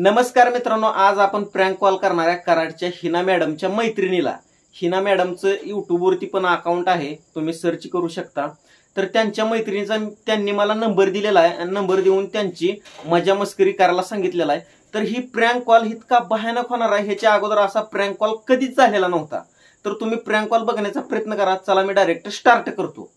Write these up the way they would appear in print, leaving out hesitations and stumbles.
नमस्कार मित्रांनो, आज आपण प्रँक कॉल करणाऱ्या कराडच्या हिना मॅडमच्या मैत्रिणीला. हिना मॅडमचं युट्यूबवरती पण अकाउंट आहे, तुम्ही सर्च करू शकता. तर त्यांच्या मैत्रिणीचा त्यांनी मला नंबर दिलेला आहे आणि नंबर देऊन त्यांची मजा मस्करी करायला सांगितलेला आहे. तर ही प्रँक कॉल इतका भयानक होणार आहे, ह्याच्या अगोदर असा प्रँक कॉल कधीच झालेला नव्हता. तर तुम्ही प्रँक कॉल बघण्याचा प्रयत्न करा. चला मी डायरेक्ट स्टार्ट करतो.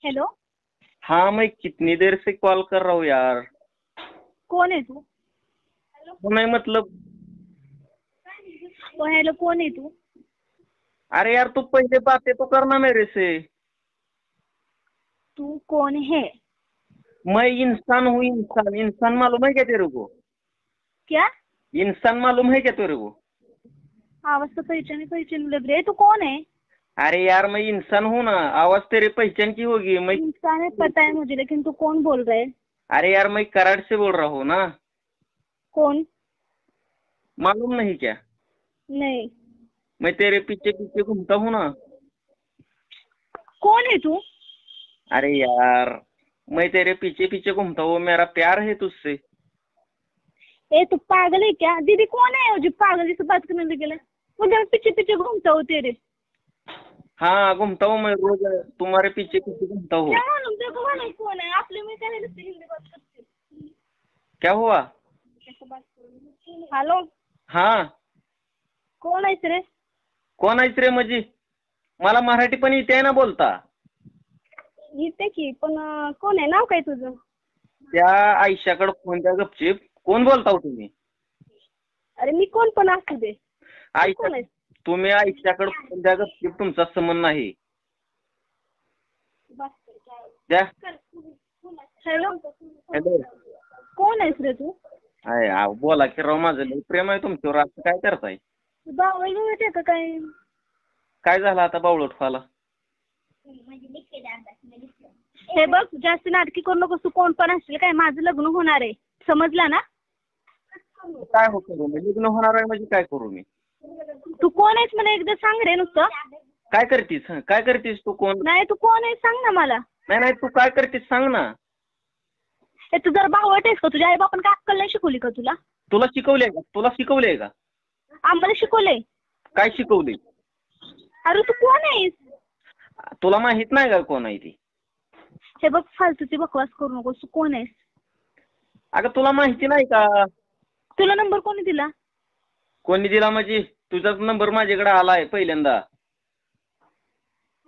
हेलो। हाँ, मैं कितनी देर से कॉल कर रहा हूँ यार. कौन है तू? मैं मतलब ओ हेलो, कौन है तू? अरे यार, तू पहले बातें तो करना मेरे से. तू कौन है? मैं इंसान हूँ. इंसान इंसान मालूम है क्या तेरे को? क्या? इंसान मालूम है क्या तेरे को? आवाज तो पहचान लग रही है। तू कौन है? अरे यार, मैं इंसान हूँ ना. आवाज तेरे पहचान की होगी. मैं इंसान है पता है मुझे, लेकिन तू कौन बोल रहा है? अरे यार, मैं कराड़ से बोल रहा हूँ ना. कौन? मालूम नहीं क्या? नहीं। मैं तेरे पीछे पीछे घूमता हूँ ना. कौन है तू? अरे यार, मैं तेरे पीछे पीछे घूमता हूँ. मेरा प्यार है तुझसे. ए तू पागल है क्या? दीदी कौन है जो पागल जैसे बात करने लगे? मुझे पीछे पीछे घूमता हूँ तेरे. हाँ, घूमता हूँ मैं रोज. तुम्हारे पीछे पीछे घूमता हूँ. क्या मालूम तेरे को मालूम कौन है? आपले में क्या हिंदी बात करते? क्या हुआ? हेलो। हाँ, कोण आहेस रे? कोण आहेस रे म्हणजे? मला मराठी पण येते ना बोलता. येते की, पण कोण आहे? नाव काय तुझं? त्या आयुष्याकडे फोन द्या गपचीप. कोण बोलता हो तुम्ही? अरे मी कोण पण असू दे. आयुष्या कोण आहेस? तुम्ही आयुष्याकडे फोन द्या गपचीप. तुमचा संबंध नाही. द्या. हॅलो. हॅलो. कोण आहेस रे तू? आहे बोला की राव. माझं लय प्रेम आहे तुमच्यावर. असं काय करताय? बावळ आहे का काय? काय झालं आता बावळट व्हायला? हे बघ, जास्त नाटकी करू नकोस. तू कोण पण असशील काय? माझं लग्न होणार आहे, समजला ना? काय हो करू मी? लग्न होणार आहे म्हणजे काय करू मी? तू कोण आहेस मला एकदा सांग रे नुसतं. काय करतीस? काय करतीस तू? कोण? नाही, तू कोण आहेस सांग ना मला. नाही नाही, तू काय करतीस सांग ना. हे तू जर बावळट आहेस का? तुझ्या आई बापान काय अक्कल नाही शिकवली का तुला? तुला शिकवलंय का? तुला शिकवलंय का? आम्हाला शिकवलंय. काय शिकवलंय? अरे तू कोण आहेस? तुला माहित नाही का कोण आहे ती? हे बघ, फालतूची बकवास करू नकोस. तू कोण आहेस? अगं तुला माहिती नाही का? तुला नंबर कोणी दिला? कोणी दिला म्हणजे? तुझाच नंबर माझ्याकडे आलाय पहिल्यांदा.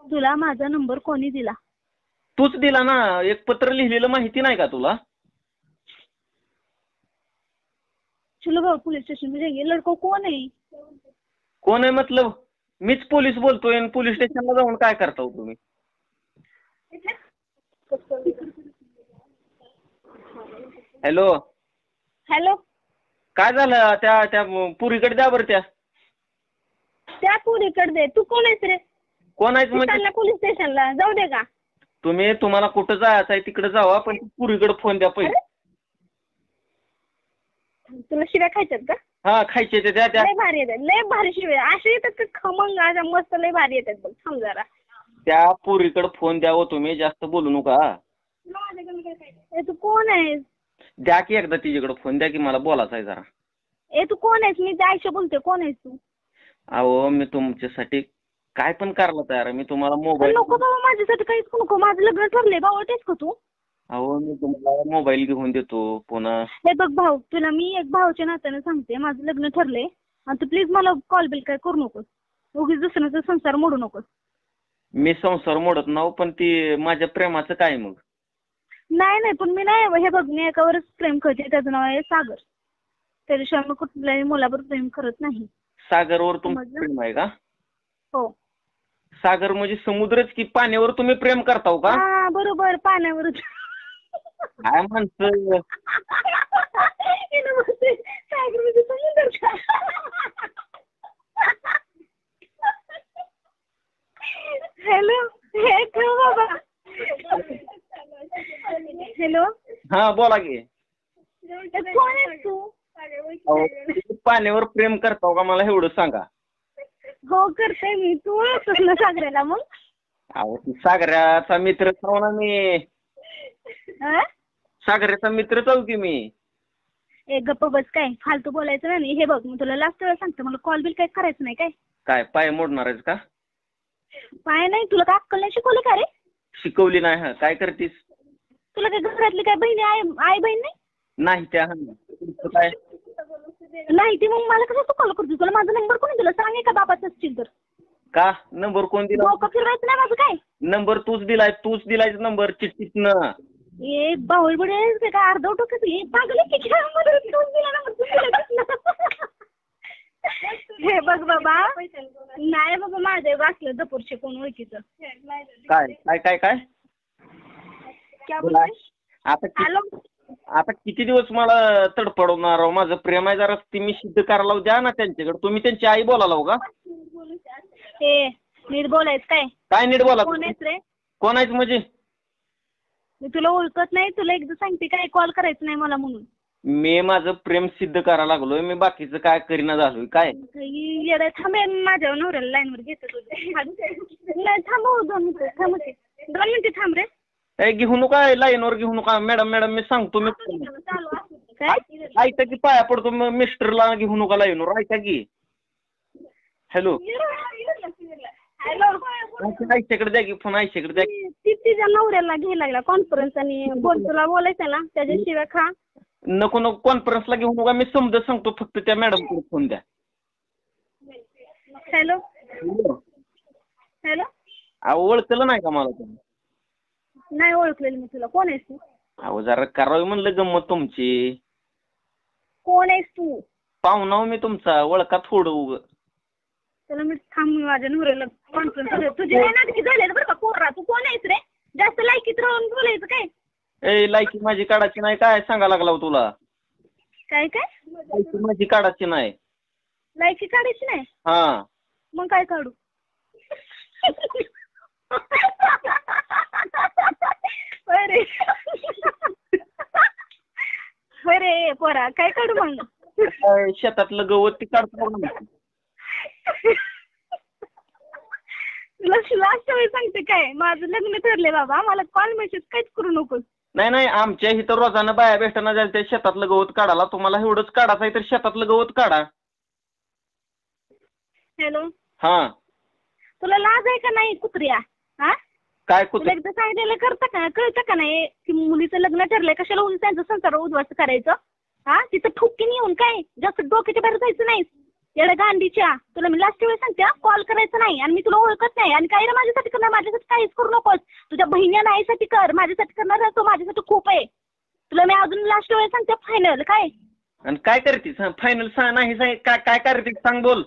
तुला माझा नंबर कोणी दिला? तूच दिला ना. एक पत्र लिहिलेलं माहिती नाही का तुला? चलो भाऊ, पुलिस स्टेशन में जाएंगे. लड़को कौन है? कोण आहे मतलब? मीच पोलीस बोलतोय. आणि पोलीस स्टेशनला जाऊन काय करता हो तुम्ही? हॅलो. हॅलो. काय झालं? त्या त्या पुरीकडे द्या बरं. त्या पुरीकडे दे. तू कोण आहेस रे? कोण आहेस म्हणजे? पोलीस स्टेशनला जाऊ दे का? तुम्हाला कुठं जायचं आहे तिकडे जावा, पण पुरीकडे फोन द्या पहिले. तुला शिव्या खायच्यात का? हा, खायचे ते द्या. लय भारी येतात, लय भारी शिव्या असे येतात का? खमंग अशा मस्त लय भारी येतात बघ. थांब जरा. त्या पुरीकडे फोन द्यावं. तुम्ही जास्त बोलू नका. तू कोण आहेस? द्या की एकदा तिच्याकडे फोन द्या की, मला बोलायचं आहे जरा. तू कोण आहेस? मी आयुष्य बोलते. कोण आहेस तू? अहो, मी तुमच्यासाठी काय पण करायला तयार आहे. मी तुम्हाला मोबाईल. नको बाबा, माझ्यासाठी काहीच नको. माझं लग्न ठरलंय. बावळतेस का तू? अहो, मी तुम्हाला मोबाईल घेऊन देतो पुन्हा. हे बघ भाऊ, तुला मी एक भावाच्या नात्याने सांगते, माझं लग्न ठरलंय आणि तू प्लीज मला कॉल बिल काय करू नकोस. उगीच दुसऱ्याचा संसार मोडू नकोस. मी संसार मोडत नाव, पण ती माझ्या प्रेमाचं काय मग? नाही, पण मी नाही. हे बघ, मी एकावरच प्रेम करते. त्याचं नाव आहे सागर. त्याच्याशिवाय मी कुठल्याही मुलावर प्रेम करत नाही. सागरवर तुमचं प्रेम आहे का? हो. सागर म्हणजे समुद्रच की? पाण्यावर तुम्ही प्रेम करताव का? हा बरोबर, पाण्यावरच. काय म्हणतं? सागर म्हणजे समुद्र. हॅलो. हे ठेव बाबा. हॅलो. हा बोला की. कोण आहेस तू? पाण्यावर प्रेम करताव का मला एवढं सांगा. हो करते मी. तू ओळखतोस ना सागऱ्याला मग? अहो ती सागऱ्याचा मित्र हो ना मी. हा? सागऱ्याचा मित्रच आहो की मी. ए गप्प बस, काय फालतू बोलायचं नाही. हे बघ मी तुला लास्ट वेळा सांगते, मला कॉल बिल काय करायचं नाही काय. काय पाय मोडणार आहेस का? पाय नाही, तुला काय अक्कल नाही शिकवलं का रे? शिकवली नाही. हा काय करतीस? तुला काय घरातली काय बहिणी आई बहीण नाही? नाही त्या काय नाही ती मग मला कसं तू कॉल करतो? तुला माझा नंबर कोणी दिला सांग, का बाबाचा असतील तर. का नंबर कोण दिला? डोकं फिरवायचं नाही माझं काय. नंबर तूच दिलाय नंबर चिठ्ठीतनं. ए बाहुल बडे काय अर्धा टोकं पागल आहे की काय? मला तूच दिला नंबर, तूच दिला. हे बघ बाबा, नाही बाबा माझे वाचलं दपूरचे कोण ओळखीचं. काय काय काय काय आता किती दिवस मला तडपडवणार आहो? माझं प्रेम आहे, जरा ती मी सिद्ध करायला द्या ना त्यांच्याकडे. तुम्ही त्यांची आई बोलायला का? हे नीट बोलायचं काय? काय नीट बोला? कोण आहेस रे? कोण आहेस म्हणजे? मी तुला ओळखत नाही. तुला एकदा सांगते काय, कॉल करायचं नाही मला म्हणून. मी माझं प्रेम सिद्ध करायला लागलोय. मी बाकीचं काय करीना झालोय काय? थांबे, माझ्या नवऱ्याला लाईनवर घेतो तुझ्या. नाही थांबव 2 मिनिटं. थांब 2 मिनिटं थांब रे. घेऊ नका लाईनवर, घेऊ नका मॅडम. मी सांगतो. मी काय ऐका की, पाया पडतो मिस्टरला. घेऊ नका लाईनवर, ऐका की. हॅलो, आईच्याकडे द्या की फोन. आईच्याकडे द्या. ती तिच्या नवऱ्याला घ्यायला लागला कॉन्फरन्स आणि बोल, तुला बोलायचं ना त्याच्याशिवाय खा. नको कॉन्फरन्सला घेऊ नका. मी समजा सांगतो, फक्त त्या मॅडमकडे फोन द्या. Hello hello. अहो ओळखलं नाही का मला तुम्ही? नाही ओळखलेलं मी तुला. कोण आहेस तू? अहो जरा करावी म्हणलं गंमत तुमची. कोण आहेस तू? पाहुणा मी तुमचा, ओळखा थोडं उग. तुला मी थांब, माझ्या नवऱ्याला कॉन्फरन्स. तुझे नाही नाटकी झाले बरं का पोरा. तू कोण आहेस रे? जास्त लायकीत राहून बोलायचं काय? लायकी माझी काढायची नाही काय सांगा लागला तुला? काय काय? लायकी माझी काढायची नाही. लायकी काढायची नाही? हा मग काय काढू? बरे पोरा काय काढू मग? शेतातलं गवत ती काढतो. तुला लास्ट वेळी सांगते काय, माझं लग्न ठरले बाबा. मला कॉल मेसेज काहीच करू नकोस. नाही आमच्या इथं रोजानं बाया भेटना जायचं त्या शेतातलं गवत काढायला. तुम्हाला एवढंच काढायचं आहे तर शेतातलं गवत काढा. हॅलो. हा, तुला लाज आहे का नाही कुत्र्या? हा काय तुला एकदा सांगितलेलं करता का, कळतं का नाही की मुलीचं लग्न ठरलंय, कशाला त्यांचा संसार उद्ध्वस्त करायचं? हा तिथं ठुकीन येऊन काय जास्त डोक्याच्या बाहेर जायचं नाही एवढ्या गांडीच्या. तुला मी लास्ट वेळेस सांगते, कॉल करायचं नाही. आणि मी तुला ओळखत नाही. आणि काय माझ्यासाठी करणार? माझ्यासाठी काहीच करू नकोस. तुझ्या बहिणी नाहीसाठी कर, माझ्यासाठी करणार तो माझ्यासाठी खूप आहे. तुला मी अजून लास्ट वेळेस सांगते फायनल. काय आणि काय करतीस? फायनल नाही काय करतीस सांग, बोल.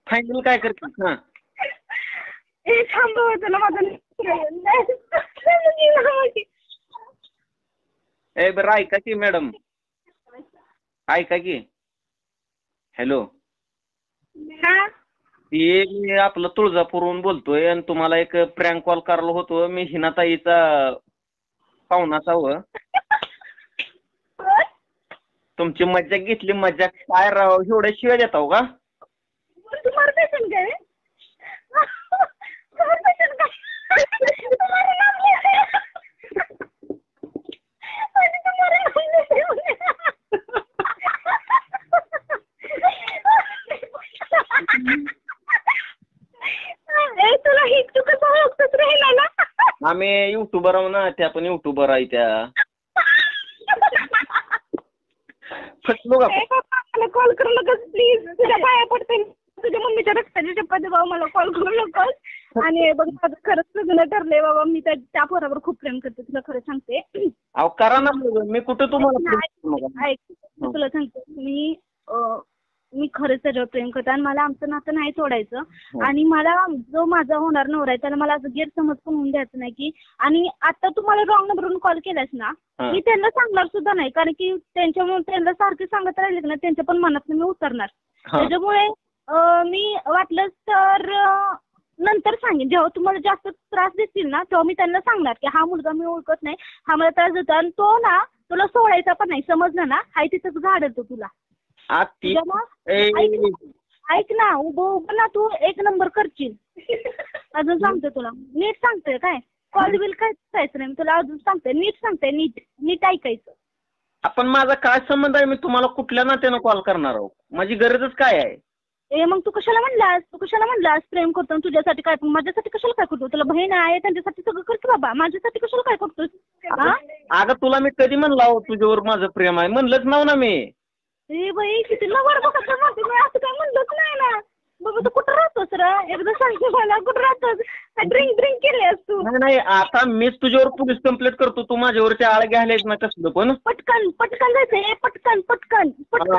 फायनल काय करतीस? हा थांबव तुला माझं. बरं ऐका की मॅडम, ऐका की. हॅलो. हा मी आपलं तुळजापूरहून बोलतोय आणि तुम्हाला एक प्रँक कॉल करायला होतो. मी हिनाताईचा पाहुणाचा हवं. तुमची मज्जा घेतली. मज्जा काय राव, एवढ्या शिवाय देताव का? तुला ही तू कसं ओळखतोस राहिला ना? आम्ही युट्यूबर आहो ना, त्या पण युट्यूबर आहे त्या. फसलो का? मला कॉल करू नकोस प्लीज. तुझ्या पाया पडते. तुझ्या मम्मीच्या रक्ताच्या चपाती बाबा, मला कॉल करू नकोस. आणि बघ माझं खरंच लग्न ठरलंय बाबा. मी त्या पोरावर खूप प्रेम करते, तुला खरं सांगते. अहो करा ना, मी कुठं तुम्हाला ऐक, तुला सांगते मी खरंच त्याच्यावर प्रेम करते आणि मला आमचं नातं नाही सोडायचं. आणि मला जो माझा होणार नवरा आहे त्याला मला असं गैरसमज पण होऊन द्यायचं नाही की. आणि आता तू मला रॉंग नंबरवरून कॉल केलास ना, मी त्यांना सांगणार सुद्धा नाही. कारण की त्यांच्यामुळे त्यांना सारखे सांगत राहिले ना, त्यांच्या पण मनात मी उतरणार. त्याच्यामुळे मी वाटलंच तर नंतर सांगेन. जेव्हा तुम्हाला जास्त त्रास देतील ना तेव्हा मी त्यांना सांगणार की हा मुलगा मी ओळखत नाही, हा मला त्रास देतो आणि तो ना तुला सोडायचा पण नाही, समजलं ना. हाय तिथंच घाडतो तुला. आज ती तुझ्या मग ए, ऐक ना, उभं ना तू एक नंबर करशील. अजून सांगते तुला, नीट सांगते काय, कॉल बिल काय करायचं नाही. मी तुला अजून सांगते, नीट सांगते, नीट नीट ऐकायचं. आपण माझा काय संबंध आहे? मी तुम्हाला कुठल्या नात्यानं कॉल करणार आहो? माझी गरजच काय आहे? मग तू कशाला म्हणलास प्रेम करतो आणि तुझ्यासाठी काय, पण माझ्यासाठी कशाला काय करतो? तुला बहीण आहे त्यांच्यासाठी सगळं करतो बाबा, माझ्यासाठी कशाला काय करतोस? हा? अगं तुला मी कधी म्हणलं आहो तुझ्यावर माझं प्रेम आहे? म्हणलंच नाव ना मी. बाई किती लवकर बघत म्हणते मी, असं काय म्हणलंच नाही ना बाबा. तू कुठं राहतोस रा? एकदा सांगते मला, कुठं राहतोस? ड्रिंक केलीस तू? नाही आता मीच तुझ्यावर पोलीस कंप्लेंट करतो. तू माझ्यावरच्या आळ घ्यायलाच ना कसलं पण. पटकन जायचं, पटकन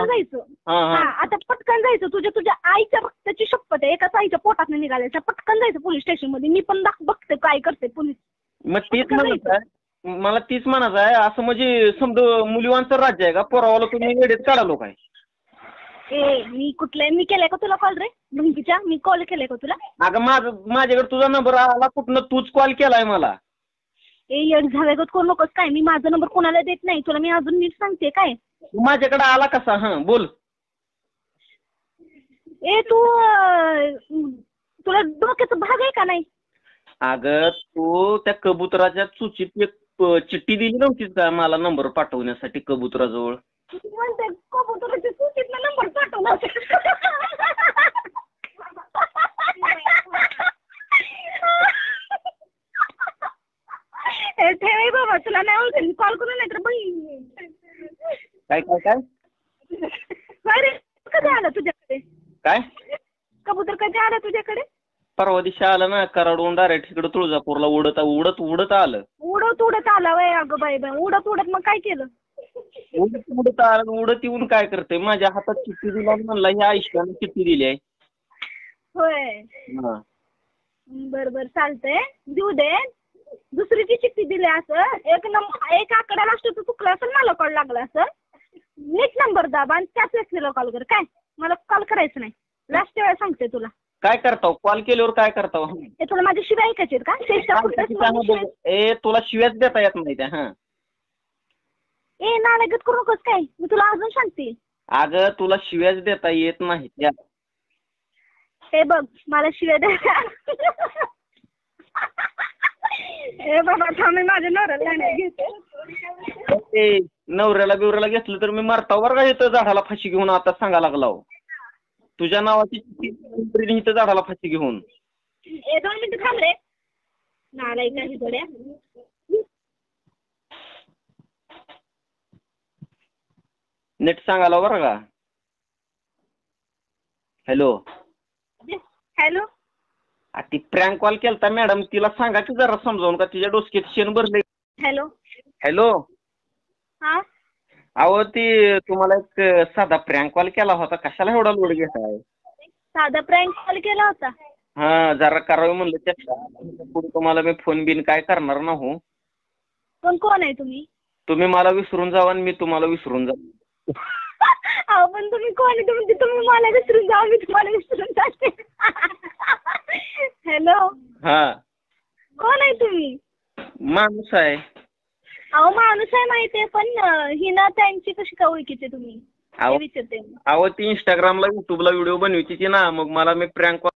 जायचं. हा आता पटकन जायचं. तुझ्या आईच्या रक्ताची शपथ आहे, एकाच आईच्या पोटात निघालायचं. पटकन जायचं पोलीस स्टेशन मध्ये. मी पण बघते काय करते पोलीस. मग तीच म्हणत आहे, मला तीच म्हणायचं आहे. असं म्हणजे समजा मुलीवांचं राज्य आहे का? पोरावाला तुम्ही वेळेत काढालो काय? मी केलाय का तुला कॉल रे बहिणीच्या? मी कॉल केलाय का तुला? अगं माझ्याकडे तुझा नंबर आला कुठनं? तूच कॉल केलाय मला. येड झाल्यागत करू नकोस काय. मी माझा नंबर कोणाला देत नाही. तुला मी अजून नीट सांगते काय. माझ्याकडे आला कसा? बोल. तुला डोक्याचा भाग आहे का नाही? अगं तू त्या कबुतराच्या चुचीत एक चिठ्ठी दिली नव्हतीस का मला नंबर पाठवण्यासाठी कबुतराजवळ? म्हणते कबुतराच्या चुकीतला नंबर पाठवला. ठेव बाबा, तुला नाही आवडत कॉल करून, नाही तर बहीण. काय काय काय अरे कधी आला तुझ्याकडे? काय कबूतर कधी आला तुझ्याकडे? परवा दिवशी आलं ना, कराडून डायरेक्ट इकडे तुळजापूरला उडत आलं. उडत आला वय? अगं बाई उडत मग काय केलं? उडत आलं. उडत येऊन काय करते? माझ्या हातात चिठ्ठी दिला म्हणला ह्या आयुष्याने चिठ्ठी दिली आहे. होय बर चालतंय, देऊ दे. दुसरीची चिठ्ठी दिली असं एक आकड्याला असतो तो चुकला असेल, मला कॉल लागला असेल. नीट नंबर दाबा आणि त्याच व्यक्तीला कॉल कर. काय मला कॉल करायचं नाही. लास्ट वेळा सांगते तुला. काय करताव? कॉल केल्यावर काय करताव? तुला माझ्या शिव्या ऐकायचे का? तुला शिव्याच देता येत नाही त्या. नालायक करू नकोस काय. मी तुला अजून सांगते. अगं तुला शिव्याच देता येत नाही त्या. हे बघ मला शिव्या द्या. हे बाबा थांब, माझ्या नवऱ्याला घेते. नवऱ्याला बिवऱ्याला घेतलं तर मी मरता वर्गा येतं झाडाला फाशी घेऊन. आता सांगा लागला तुझ्या नावाची इथं झाडाला फाशी घेऊन. 2 मिनिटं थांब रे. नालायक थोड्या. नेट सांगायला बरं का. हॅलो ती प्रँक कॉल केलता मॅडम, तिला सांगा की जरा समजावून का तिच्या डोसक्यात शेण भरले. हॅलो हा अहो ती तुम्हाला एक साधा प्रँक कॉल केला होता, कशाला एवढा लोड घेताय? साधा प्रँक कॉल केला होता? जरा करावं म्हणलं चेष्टा. पुढे तुम्हाला मी फोन बिन काय करणार ना. कोण आहे तुम्ही? तुम्ही मला विसरून जावा आणि मी तुम्हाला विसरून जा. पण तुम्ही कोण आहे? तुम्ही मला विसरून जा, मी तुम्हाला विसरून जाते. हॅलो कोण आहे तुम्ही? माणूस आहे. माणूस आहे माहितीये, पण हिना त्यांची कशी का ओळखीचे तुम्ही? विचारते. अहो ती इंस्टाग्रामला युट्यूबला व्हिडिओ बनवायची ना, मग मला मी प्रँक